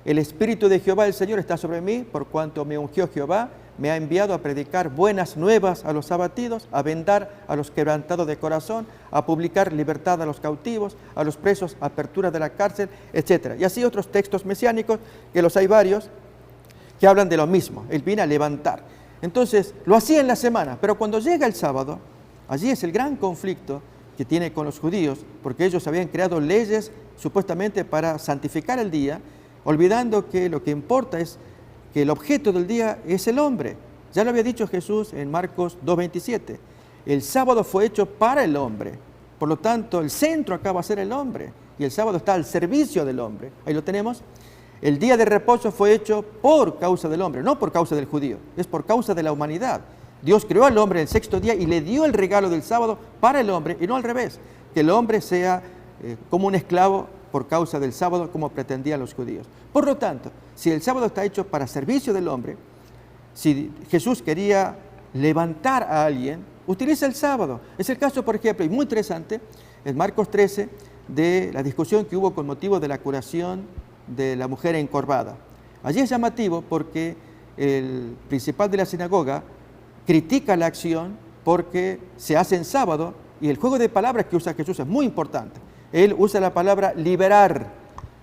El Espíritu de Jehová el Señor está sobre mí, por cuanto me ungió Jehová, me ha enviado a predicar buenas nuevas a los abatidos, a vendar a los quebrantados de corazón, a publicar libertad a los cautivos, a los presos, apertura de la cárcel, etc. Y así otros textos mesiánicos, que los hay varios, que hablan de lo mismo. Él viene a levantar. Entonces, lo hacía en la semana, pero cuando llega el sábado, allí es el gran conflicto que tiene con los judíos, porque ellos habían creado leyes supuestamente para santificar el día, olvidando que lo que importa es que el objeto del día es el hombre. Ya lo había dicho Jesús en Marcos 2:27. El sábado fue hecho para el hombre. Por lo tanto, el centro acá va a ser el hombre. Y el sábado está al servicio del hombre. Ahí lo tenemos. El día de reposo fue hecho por causa del hombre, no por causa del judío. Es por causa de la humanidad. Dios creó al hombre el sexto día y le dio el regalo del sábado para el hombre, y no al revés. Que el hombre sea como un esclavo por causa del sábado, como pretendían los judíos. Por lo tanto, si el sábado está hecho para servicio del hombre, si Jesús quería levantar a alguien, utiliza el sábado. Es el caso, por ejemplo, y muy interesante, en Marcos 13, de la discusión que hubo con motivo de la curación de la mujer encorvada. Allí es llamativo porque el principal de la sinagoga critica la acción porque se hace en sábado, y el juego de palabras que usa Jesús es muy importante. Él usa la palabra liberar.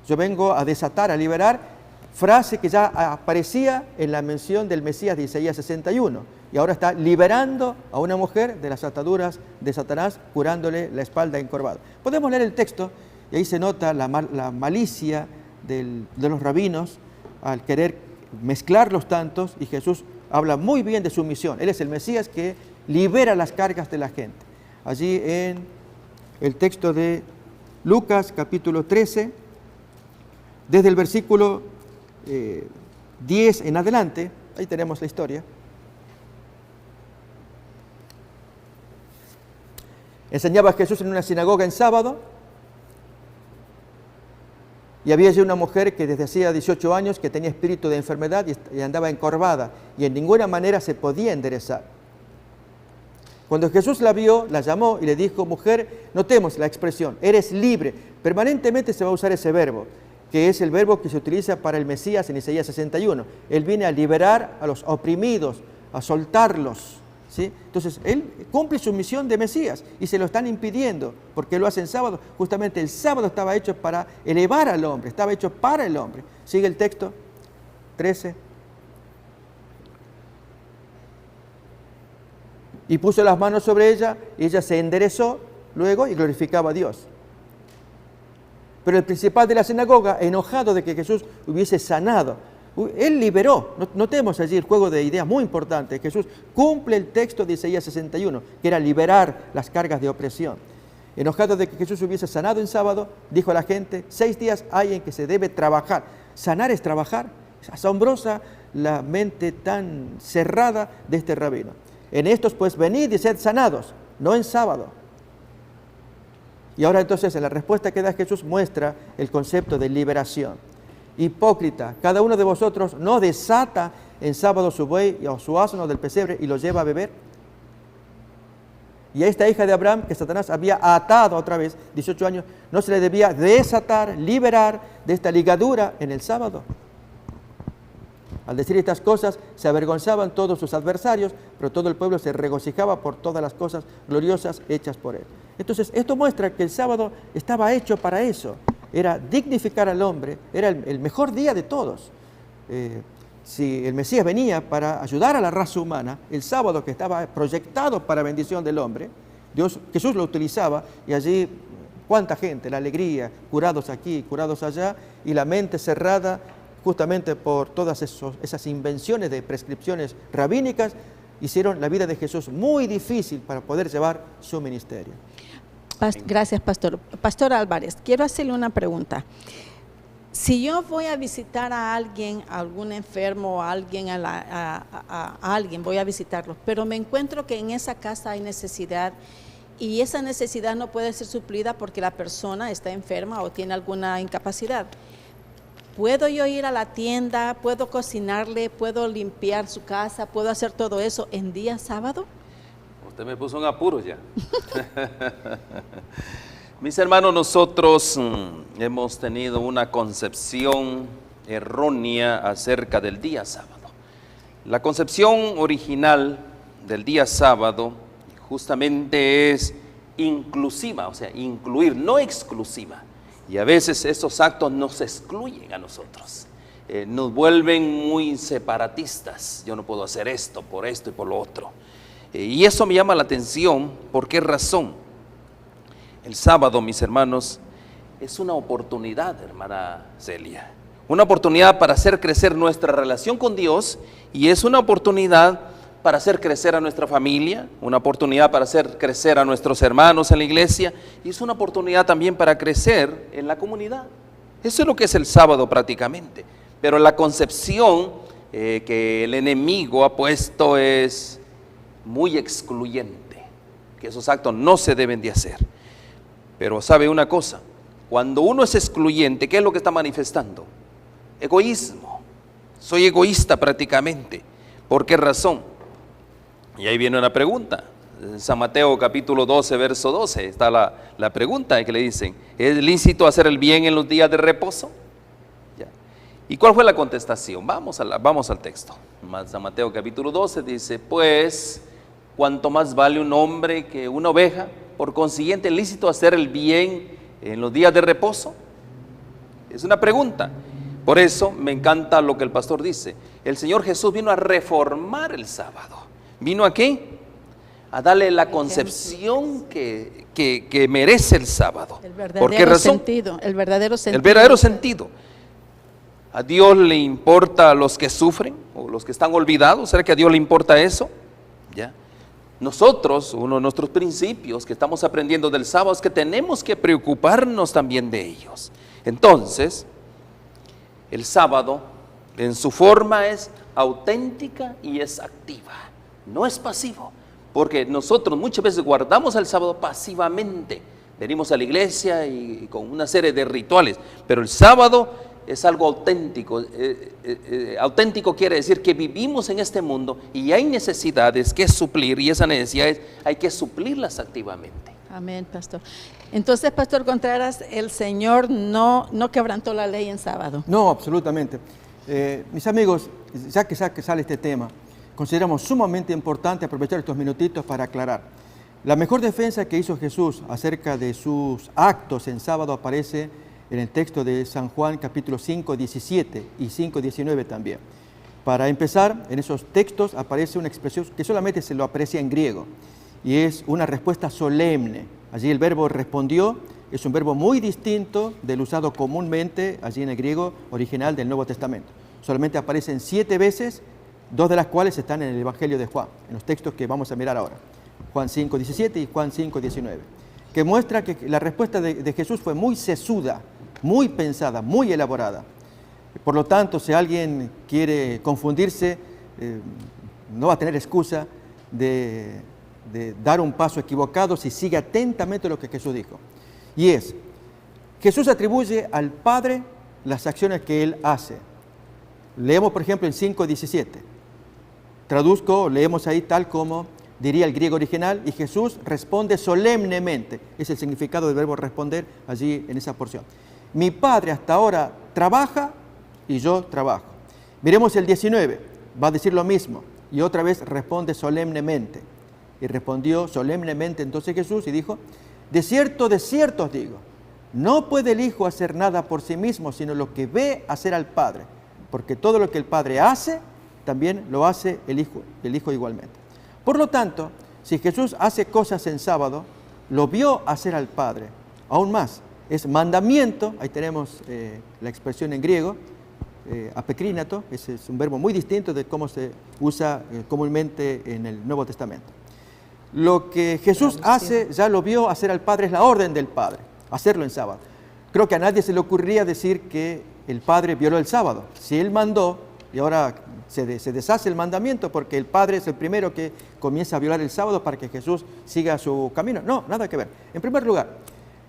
Yo vengo a desatar, a liberar, frase que ya aparecía en la mención del Mesías de Isaías 61. Y ahora está liberando a una mujer de las ataduras de Satanás, curándole la espalda encorvada. Podemos leer el texto y ahí se nota la malicia de los rabinos al querer mezclar los tantos, y Jesús habla muy bien de su misión. Él es el Mesías que libera las cargas de la gente. Allí en el texto de Lucas capítulo 13, desde el versículo 10 en adelante, ahí tenemos la historia. Enseñaba Jesús en una sinagoga en sábado, y había allí una mujer que desde hacía 18 años que tenía espíritu de enfermedad y andaba encorvada, y en ninguna manera se podía enderezar. Cuando Jesús la vio, la llamó y le dijo, mujer, notemos la expresión, eres libre. Permanentemente se va a usar ese verbo, que es el verbo que se utiliza para el Mesías en Isaías 61. Él viene a liberar a los oprimidos, a soltarlos, ¿sí? Entonces, él cumple su misión de Mesías y se lo están impidiendo porque lo hace en sábado. Justamente el sábado estaba hecho para elevar al hombre, estaba hecho para el hombre. Sigue el texto, 13. Y puso las manos sobre ella, y ella se enderezó luego y glorificaba a Dios. Pero el principal de la sinagoga, enojado de que Jesús hubiese sanado, él liberó. Notemos allí el juego de ideas muy importante. Jesús cumple el texto de Isaías 61, que era liberar las cargas de opresión. Enojado de que Jesús hubiese sanado en sábado, dijo a la gente, 6 días hay en que se debe trabajar. Sanar es trabajar. Es asombrosa la mente tan cerrada de este rabino. En estos pues venid y sed sanados, no en sábado. Y ahora entonces en la respuesta que da Jesús muestra el concepto de liberación. Hipócrita, cada uno de vosotros no desata en sábado su buey o su asno del pesebre y lo lleva a beber. Y a esta hija de Abraham que Satanás había atado otra vez, 18 años, no se le debía desatar, liberar de esta ligadura en el sábado. Al decir estas cosas, se avergonzaban todos sus adversarios, pero todo el pueblo se regocijaba por todas las cosas gloriosas hechas por él. Entonces, esto muestra que el sábado estaba hecho para eso. Era dignificar al hombre, era el mejor día de todos. Si el Mesías venía para ayudar a la raza humana, el sábado que estaba proyectado para bendición del hombre, Jesús lo utilizaba y allí cuánta gente, la alegría, curados aquí, curados allá, y la mente cerrada justamente por todas esas invenciones de prescripciones rabínicas, hicieron la vida de Jesús muy difícil para poder llevar su ministerio. Gracias, pastor. Pastor Álvarez, quiero hacerle una pregunta. Si yo voy a visitar a alguien, a algún enfermo, a alguien, a alguien, voy a visitarlo, pero me encuentro que en esa casa hay necesidad y esa necesidad no puede ser suplida porque la persona está enferma o tiene alguna incapacidad. ¿Puedo yo ir a la tienda, puedo cocinarle, puedo limpiar su casa, puedo hacer todo eso en día sábado? Usted me puso en apuros ya. Mis hermanos, nosotros hemos tenido una concepción errónea acerca del día sábado. La concepción original del día sábado justamente es inclusiva, o sea, incluir, no exclusiva. Y a veces esos actos nos excluyen a nosotros, nos vuelven muy separatistas. Yo no puedo hacer esto y por lo otro. Y eso me llama la atención. ¿Por qué razón? El sábado, mis hermanos, es una oportunidad, hermana Celia, una oportunidad para hacer crecer nuestra relación con Dios, y es una oportunidad para hacer crecer a nuestra familia, una oportunidad para hacer crecer a nuestros hermanos en la iglesia, y es una oportunidad también para crecer en la comunidad. Eso es lo que es el sábado prácticamente. Pero la concepción que el enemigo ha puesto es muy excluyente, que esos actos no se deben de hacer. Pero sabe una cosa, cuando uno es excluyente, ¿qué es lo que está manifestando? Egoísmo. Soy egoísta prácticamente. ¿Por qué razón? Y ahí viene una pregunta. En San Mateo capítulo 12, verso 12, está la pregunta que le dicen: ¿es lícito hacer el bien en los días de reposo? Ya. ¿Y cuál fue la contestación? Vamos al texto. San Mateo capítulo 12 dice: pues, ¿cuánto más vale un hombre que una oveja? Por consiguiente, ¿es lícito hacer el bien en los días de reposo? Es una pregunta. Por eso me encanta lo que el pastor dice. El Señor Jesús vino a reformar el sábado. ¿Vino a qué? A darle la concepción que merece el sábado. ¿Por qué razón? El verdadero sentido. El verdadero sentido. ¿A Dios le importa a los que sufren o los que están olvidados? ¿Será que a Dios le importa eso? ¿Ya? Nosotros, uno de nuestros principios que estamos aprendiendo del sábado es que tenemos que preocuparnos también de ellos. Entonces, el sábado en su forma es auténtica y es activa, no es pasivo, porque nosotros muchas veces guardamos el sábado pasivamente, venimos a la iglesia y con una serie de rituales, pero el sábado es algo auténtico. Auténtico quiere decir que vivimos en este mundo y hay necesidades que suplir, y esas necesidades hay que suplirlas activamente. Amén, pastor. Entonces, pastor Contreras, el Señor no quebrantó la ley en sábado. No, absolutamente. Mis amigos, ya que sale este tema, consideramos sumamente importante aprovechar estos minutitos para aclarar. La mejor defensa que hizo Jesús acerca de sus actos en sábado aparece en el texto de San Juan capítulo 5, 17 y 5, 19 también. Para empezar, en esos textos aparece una expresión que solamente se lo aprecia en griego, y es una respuesta solemne. Allí el verbo respondió es un verbo muy distinto del usado comúnmente allí en el griego original del Nuevo Testamento. Solamente aparecen 7 veces, 2 de las cuales están en el Evangelio de Juan, en los textos que vamos a mirar ahora, Juan 5, 17 y Juan 5, 19, que muestra que la respuesta de Jesús fue muy sesuda, muy pensada, muy elaborada. Por lo tanto, si alguien quiere confundirse, no va a tener excusa de dar un paso equivocado si sigue atentamente lo que Jesús dijo. Y es, Jesús atribuye al Padre las acciones que Él hace. Leemos, por ejemplo, en 5:17. Traduzco, leemos ahí tal como diría el griego original, y Jesús responde solemnemente. Es el significado del verbo responder allí en esa porción. Mi Padre hasta ahora trabaja y yo trabajo. Miremos el 19, va a decir lo mismo, y otra vez responde solemnemente. Y respondió solemnemente entonces Jesús y dijo, de cierto os digo, no puede el Hijo hacer nada por sí mismo, sino lo que ve hacer al Padre, porque todo lo que el Padre hace, también lo hace el Hijo igualmente. Por lo tanto, si Jesús hace cosas en sábado, lo vio hacer al Padre. Aún más, es mandamiento, ahí tenemos la expresión en griego, apekrínato, ese es un verbo muy distinto de cómo se usa comúnmente en el Nuevo Testamento. Lo que Jesús hace, ya lo vio hacer al Padre, es la orden del Padre, hacerlo en sábado. Creo que a nadie se le ocurriría decir que el Padre violó el sábado. Si Él mandó, y ahora se deshace el mandamiento porque el Padre es el primero que comienza a violar el sábado para que Jesús siga su camino. No, nada que ver. En primer lugar,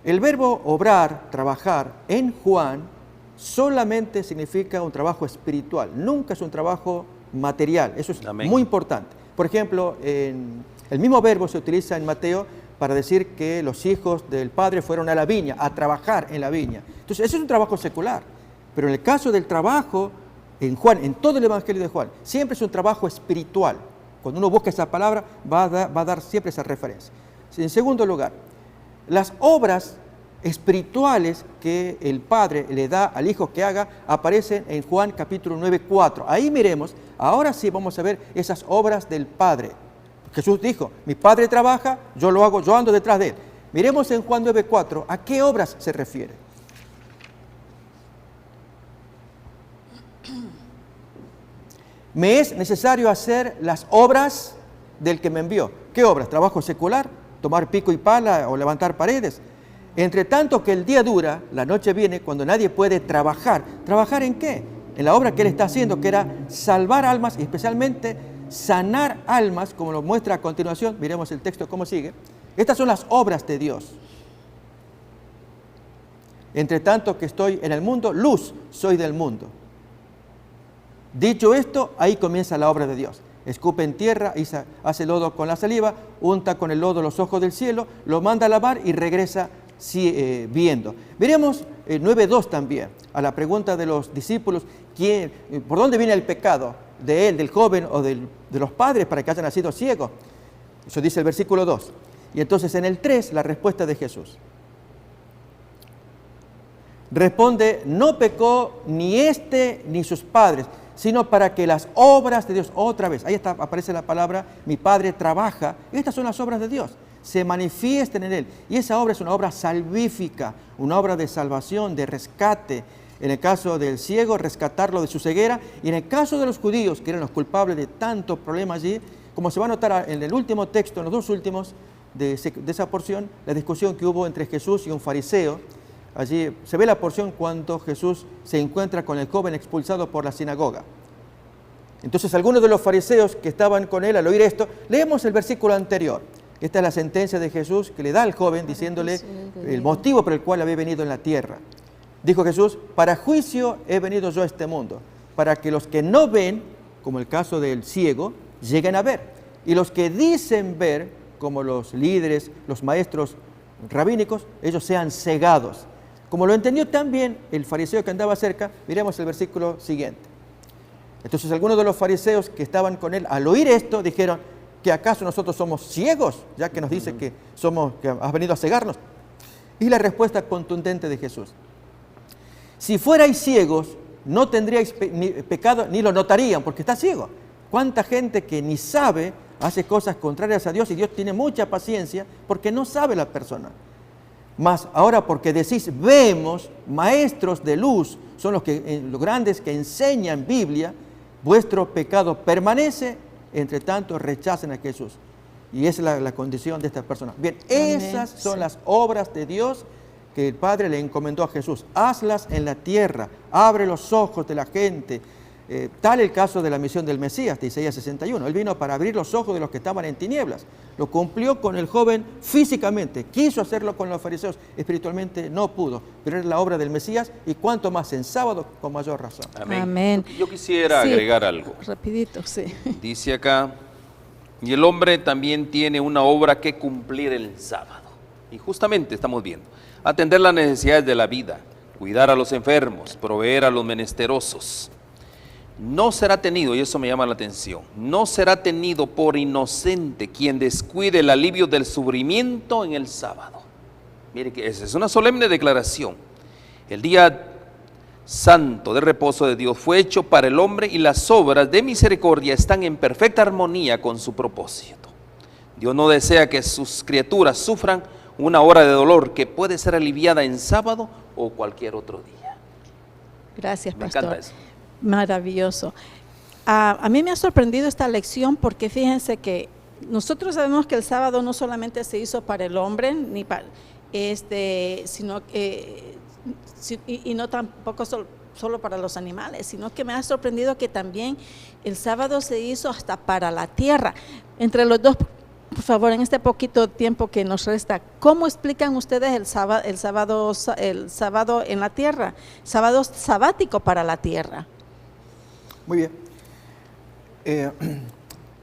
el verbo obrar, trabajar, en Juan, solamente significa un trabajo espiritual, nunca es un trabajo material. Eso es muy importante. Por ejemplo, el mismo verbo se utiliza en Mateo para decir que los hijos del Padre fueron a la viña, a trabajar en la viña. Entonces, eso es un trabajo secular. Pero en el caso del trabajo, en Juan, en todo el Evangelio de Juan, siempre es un trabajo espiritual. Cuando uno busca esa palabra, va a dar siempre esa referencia. En segundo lugar, las obras espirituales que el Padre le da al Hijo que haga aparecen en Juan capítulo 9, 4. Ahí miremos, ahora sí vamos a ver esas obras del Padre. Jesús dijo, mi Padre trabaja, yo lo hago, yo ando detrás de Él. Miremos en Juan 9, 4, ¿a qué obras se refiere? Me es necesario hacer las obras del que me envió. ¿Qué obras? ¿Trabajo secular? ¿Tomar pico y pala o levantar paredes? Entre tanto que el día dura, la noche viene cuando nadie puede trabajar. ¿Trabajar en qué? En la obra que Él está haciendo, que era salvar almas y especialmente sanar almas, como lo muestra a continuación. Miremos el texto cómo sigue. Estas son las obras de Dios. Entre tanto que estoy en el mundo, luz soy del mundo. Dicho esto, ahí comienza la obra de Dios. Escupe en tierra, y hace lodo con la saliva, unta con el lodo los ojos del cielo, lo manda a lavar y regresa viendo. Veremos 9.2 también, a la pregunta de los discípulos, ¿por dónde viene el pecado? ¿De él, del joven o de los padres para que hayan nacido ciegos? Eso dice el versículo 2. Y entonces en el 3, la respuesta de Jesús. Responde, no pecó ni este ni sus padres, sino para que las obras de Dios, otra vez, ahí está, aparece la palabra, mi Padre trabaja, estas son las obras de Dios, se manifiesten en Él. Y esa obra es una obra salvífica, una obra de salvación, de rescate. En el caso del ciego, rescatarlo de su ceguera, y en el caso de los judíos, que eran los culpables de tanto problema allí, como se va a notar en el último texto, en los dos últimos de esa porción, la discusión que hubo entre Jesús y un fariseo. Allí se ve la porción cuando Jesús se encuentra con el joven expulsado por la sinagoga. Entonces algunos de los fariseos que estaban con él al oír esto, leemos el versículo anterior. Esta es la sentencia de Jesús que le da al joven diciéndole el motivo por el cual había venido en la tierra. Dijo Jesús, para juicio he venido yo a este mundo, para que los que no ven, como el caso del ciego, lleguen a ver. Y los que dicen ver, como los líderes, los maestros rabínicos, ellos sean cegados. Como lo entendió también el fariseo que andaba cerca, miremos el versículo siguiente. Entonces algunos de los fariseos que estaban con él, al oír esto, dijeron, ¿que acaso nosotros somos ciegos? Ya que nos dice que has venido a cegarnos. Y la respuesta contundente de Jesús. Si fuerais ciegos, no tendríais pecado, ni lo notarían, porque está ciego. ¿Cuánta gente que ni sabe hace cosas contrarias a Dios y Dios tiene mucha paciencia porque no sabe la persona? Mas ahora porque decís, vemos, maestros de luz, son los grandes que enseñan Biblia, vuestro pecado permanece, entre tanto rechacen a Jesús. Y esa es la condición de esta persona. Bien, esas son las obras de Dios que el Padre le encomendó a Jesús. Hazlas en la tierra, abre los ojos de la gente. Tal el caso de la misión del Mesías, de Isaías 61. Él vino para abrir los ojos de los que estaban en tinieblas. Lo cumplió con el joven físicamente. Quiso hacerlo con los fariseos. Espiritualmente no pudo. Pero era la obra del Mesías y cuanto más en sábado, con mayor razón. Amén. Amén. Yo quisiera agregar algo. Rapidito, sí. Dice acá, y el hombre también tiene una obra que cumplir el sábado. Y justamente estamos viendo, atender las necesidades de la vida, cuidar a los enfermos, proveer a los menesterosos. no será tenido, y eso me llama la atención, no será tenido por inocente quien descuide el alivio del sufrimiento en el sábado. Mire que esa es una solemne declaración. El día santo de reposo de Dios fue hecho para el hombre y las obras de misericordia están en perfecta armonía con su propósito. Dios no desea que sus criaturas sufran una hora de dolor que puede ser aliviada en sábado o cualquier otro día. Gracias, pastor. Me encanta eso. Maravilloso. A mí me ha sorprendido esta lección porque fíjense que nosotros sabemos que el sábado no solamente se hizo para el hombre, ni para sino y no tampoco solo para los animales, sino que me ha sorprendido que también el sábado se hizo hasta para la tierra. Entre los dos, por favor, en este poquito tiempo que nos resta, ¿cómo explican ustedes el sábado en la tierra? Sábado sabático para la tierra. Muy bien.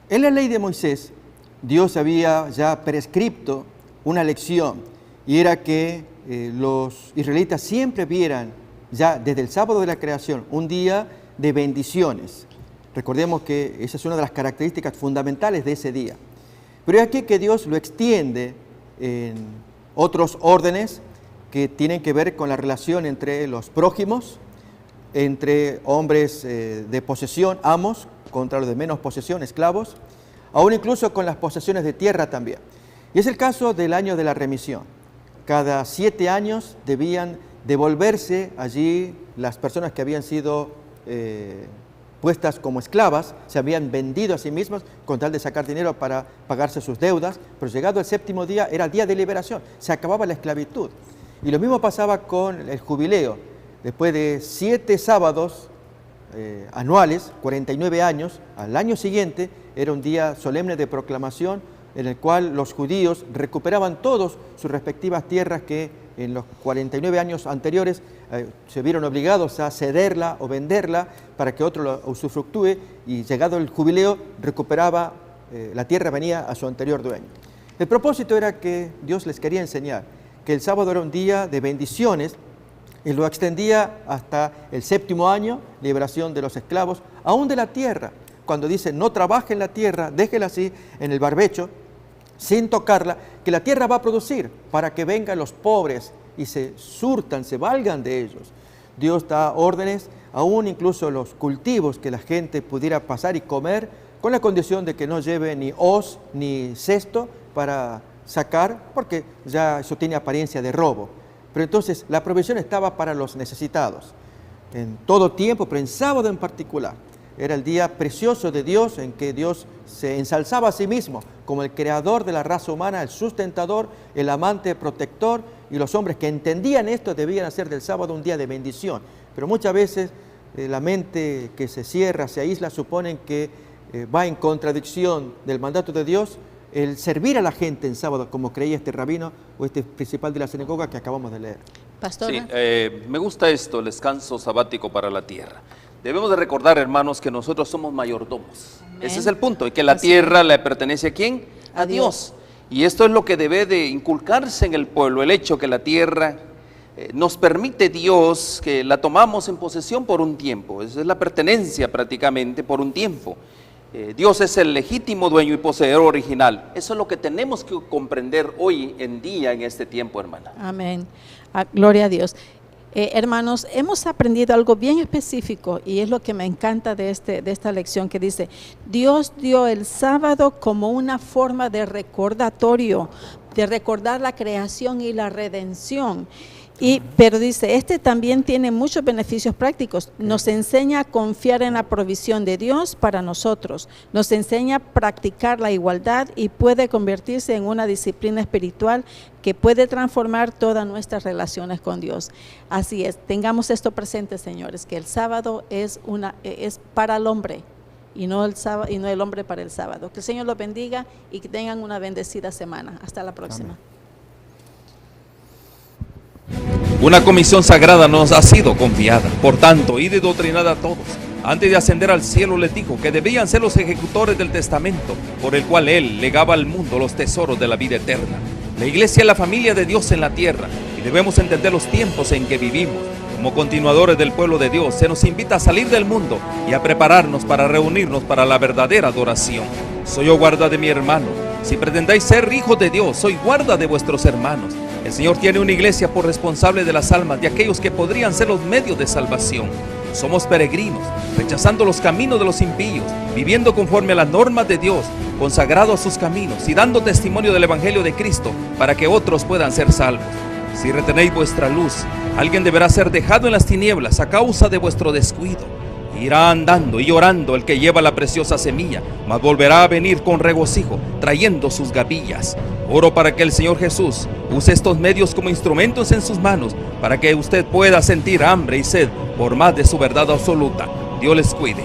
En la ley de Moisés, Dios había ya prescripto una lección, y era que los israelitas siempre vieran ya desde el sábado de la creación un día de bendiciones. Recordemos que esa es una de las características fundamentales de ese día. Pero es aquí que Dios lo extiende en otros órdenes que tienen que ver con la relación entre los prójimos, entre hombres de posesión, amos, contra los de menos posesión, esclavos, aún incluso con las posesiones de tierra también. Y es el caso del año de la remisión. Cada 7 años debían devolverse allí las personas que habían sido puestas como esclavas, se habían vendido a sí mismas con tal de sacar dinero para pagarse sus deudas, pero llegado el 7º día era el día de liberación, se acababa la esclavitud. Y lo mismo pasaba con el jubileo. Después de 7 sábados anuales, 49 años, al año siguiente era un día solemne de proclamación en el cual los judíos recuperaban todos sus respectivas tierras que en los 49 años anteriores se vieron obligados a cederla o venderla para que otro lo usufructúe, y llegado el jubileo recuperaba la tierra, venía a su anterior dueño. El propósito era que Dios les quería enseñar que el sábado era un día de bendiciones, y lo extendía hasta el 7º año, liberación de los esclavos, aún de la tierra. Cuando dice no trabaje en la tierra, déjela así en el barbecho, sin tocarla, que la tierra va a producir para que vengan los pobres y se surtan, se valgan de ellos. Dios da órdenes, aún incluso los cultivos, que la gente pudiera pasar y comer, con la condición de que no lleve ni hoz ni cesto para sacar, porque ya eso tiene apariencia de robo. Pero entonces la provisión estaba para los necesitados, en todo tiempo, pero en sábado en particular. Era el día precioso de Dios, en que Dios se ensalzaba a sí mismo como el creador de la raza humana, el sustentador, el amante, protector, y los hombres que entendían esto debían hacer del sábado un día de bendición. Pero muchas veces la mente que se cierra, se aísla, suponen que va en contradicción del mandato de Dios el servir a la gente en sábado, como creía este rabino o este principal de la sinagoga que acabamos de leer. Pastor. Sí, me gusta esto, el descanso sabático para la tierra. Debemos de recordar, hermanos, que nosotros somos mayordomos. Amén. Ese es el punto, y que la tierra le pertenece ¿a quién? A Dios. Y esto es lo que debe de inculcarse en el pueblo, el hecho que la tierra nos permite Dios que la tomamos en posesión por un tiempo. Esa es la pertenencia prácticamente por un tiempo. Dios es el legítimo dueño y poseedor original. Eso es lo que tenemos que comprender hoy en día, en este tiempo, hermana. Amén. Gloria a Dios. Hermanos, hemos aprendido algo bien específico, y es lo que me encanta de esta lección, que dice: Dios dio el sábado como una forma de recordatorio, de recordar la creación y la redención. Pero dice, también tiene muchos beneficios prácticos. Nos enseña a confiar en la provisión de Dios para nosotros. Nos enseña a practicar la igualdad, y puede convertirse en una disciplina espiritual que puede transformar todas nuestras relaciones con Dios. Así es, tengamos esto presente, señores, que el sábado es para el hombre, y no el hombre para el sábado. Que el Señor los bendiga y que tengan una bendecida semana. Hasta la próxima. Amén. Una comisión sagrada nos ha sido confiada. Por tanto, id y doctrinad a todos. Antes de ascender al cielo les dijo que debían ser los ejecutores del testamento por el cual Él legaba al mundo los tesoros de la vida eterna. La iglesia es la familia de Dios en la tierra, y debemos entender los tiempos en que vivimos. Como continuadores del pueblo de Dios, se nos invita a salir del mundo y a prepararnos para reunirnos para la verdadera adoración. Soy yo guarda de mi hermano. Si pretendáis ser hijos de Dios, soy guarda de vuestros hermanos. El Señor tiene una iglesia por responsable de las almas de aquellos que podrían ser los medios de salvación. Somos peregrinos, rechazando los caminos de los impíos, viviendo conforme a las normas de Dios, consagrados a sus caminos y dando testimonio del Evangelio de Cristo para que otros puedan ser salvos. Si retenéis vuestra luz, alguien deberá ser dejado en las tinieblas a causa de vuestro descuido. Irá andando y llorando el que lleva la preciosa semilla, mas volverá a venir con regocijo, trayendo sus gavillas. Oro para que el Señor Jesús use estos medios como instrumentos en sus manos, para que usted pueda sentir hambre y sed por más de su verdad absoluta. Dios les cuide.